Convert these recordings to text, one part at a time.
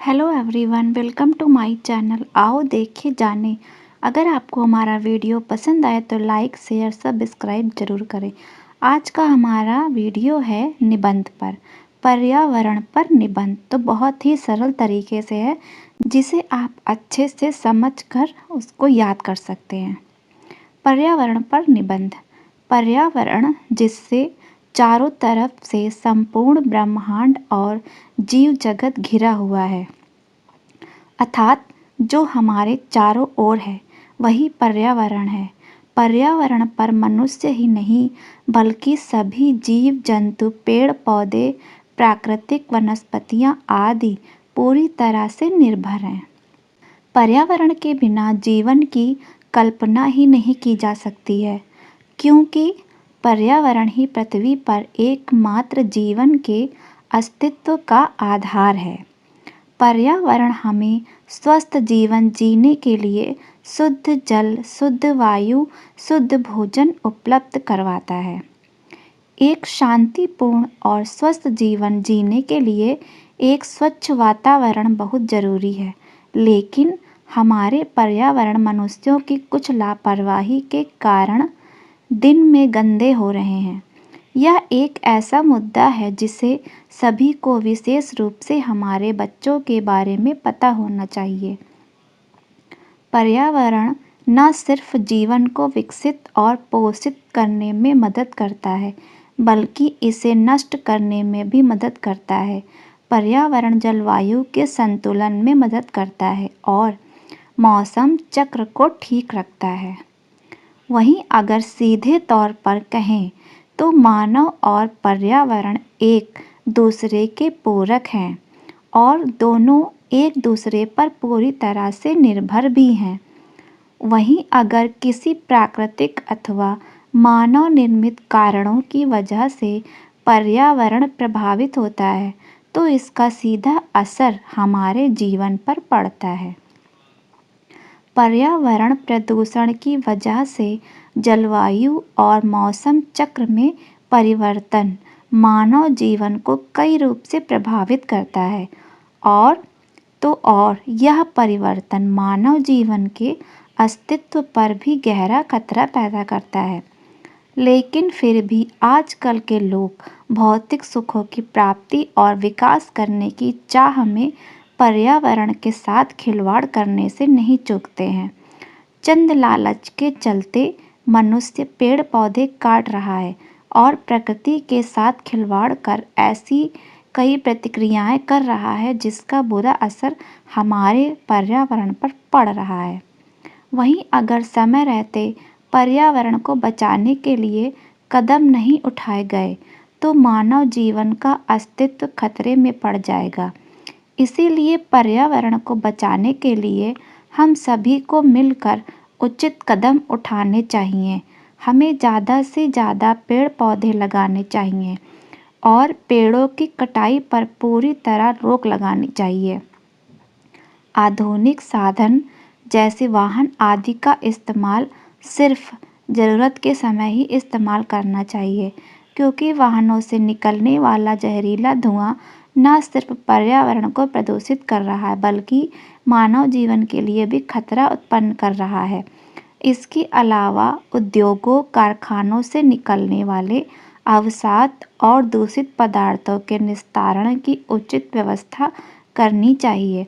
Hello everyone, welcome to my channel. आओ देखे जाने। अगर आपको हमारा वीडियो पसंद आए तो लाइक शेयर सब्सक्राइब जरूर करें। आज का हमारा वीडियो है निबंध पर, पर्यावरण पर निबंध। तो बहुत ही सरल तरीके से है जिसे आप अच्छे से समझकर उसको याद कर सकते हैं। पर्यावरण पर निबंध। पर्यावरण जिससे चारों तरफ से संपूर्ण ब्रह्मांड और जीव जगत घिरा हुआ है, अर्थात जो हमारे चारों ओर है वही पर्यावरण है। पर्यावरण पर मनुष्य ही नहीं बल्कि सभी जीव जंतु, पेड़ पौधे, प्राकृतिक वनस्पतियां आदि पूरी तरह से निर्भर हैं। पर्यावरण के बिना जीवन की कल्पना ही नहीं की जा सकती है, क्योंकि पर्यावरण ही पृथ्वी पर एकमात्र जीवन के अस्तित्व का आधार है। पर्यावरण हमें स्वस्थ जीवन जीने के लिए शुद्ध जल, शुद्ध वायु, शुद्ध भोजन उपलब्ध करवाता है। एक शांतिपूर्ण और स्वस्थ जीवन जीने के लिए एक स्वच्छ वातावरण बहुत जरूरी है, लेकिन हमारे पर्यावरण मनुष्यों की कुछ लापरवाही के कारण दिन में गंदे हो रहे हैं। यह एक ऐसा मुद्दा है जिसे सभी को विशेष रूप से हमारे बच्चों के बारे में पता होना चाहिए। पर्यावरण न सिर्फ जीवन को विकसित और पोषित करने में मदद करता है, बल्कि इसे नष्ट करने में भी मदद करता है। पर्यावरण जलवायु के संतुलन में मदद करता है और मौसम चक्र को ठीक रखता है। वहीं अगर सीधे तौर पर कहें तो मानव और पर्यावरण एक दूसरे के पूरक हैं और दोनों एक दूसरे पर पूरी तरह से निर्भर भी हैं। वहीं अगर किसी प्राकृतिक अथवा मानव निर्मित कारणों की वजह से पर्यावरण प्रभावित होता है तो इसका सीधा असर हमारे जीवन पर पड़ता है। पर्यावरण प्रदूषण की वजह से जलवायु और मौसम चक्र में परिवर्तन मानव जीवन को कई रूप से प्रभावित करता है और यह परिवर्तन मानव जीवन के अस्तित्व पर भी गहरा खतरा पैदा करता है। लेकिन फिर भी आजकल के लोग भौतिक सुखों की प्राप्ति और विकास करने की चाह में पर्यावरण के साथ खिलवाड़ करने से नहीं चूकते हैं। चंद लालच के चलते मनुष्य पेड़ पौधे काट रहा है और प्रकृति के साथ खिलवाड़ कर ऐसी कई प्रतिक्रियाएं कर रहा है जिसका बुरा असर हमारे पर्यावरण पर पड़ रहा है। वहीं अगर समय रहते पर्यावरण को बचाने के लिए कदम नहीं उठाए गए तो मानव जीवन का अस्तित्व खतरे में पड़ जाएगा। इसीलिए पर्यावरण को बचाने के लिए हम सभी को मिलकर उचित कदम उठाने चाहिए। हमें ज़्यादा से ज़्यादा पेड़ पौधे लगाने चाहिए और पेड़ों की कटाई पर पूरी तरह रोक लगानी चाहिए। आधुनिक साधन जैसे वाहन आदि का इस्तेमाल सिर्फ ज़रूरत के समय ही इस्तेमाल करना चाहिए, क्योंकि वाहनों से निकलने वाला जहरीला धुआं न सिर्फ पर्यावरण को प्रदूषित कर रहा है बल्कि मानव जीवन के लिए भी खतरा उत्पन्न कर रहा है। इसके अलावा उद्योगों, कारखानों से निकलने वाले अवसाद और दूषित पदार्थों के निस्तारण की उचित व्यवस्था करनी चाहिए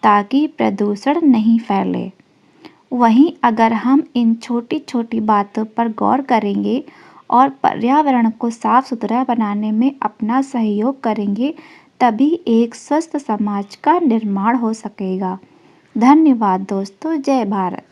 ताकि प्रदूषण नहीं फैले। वहीं अगर हम इन छोटी छोटी बातों पर गौर करेंगे और पर्यावरण को साफ सुथरा बनाने में अपना सहयोग करेंगे तभी एक स्वस्थ समाज का निर्माण हो सकेगा। धन्यवाद दोस्तों। जय भारत।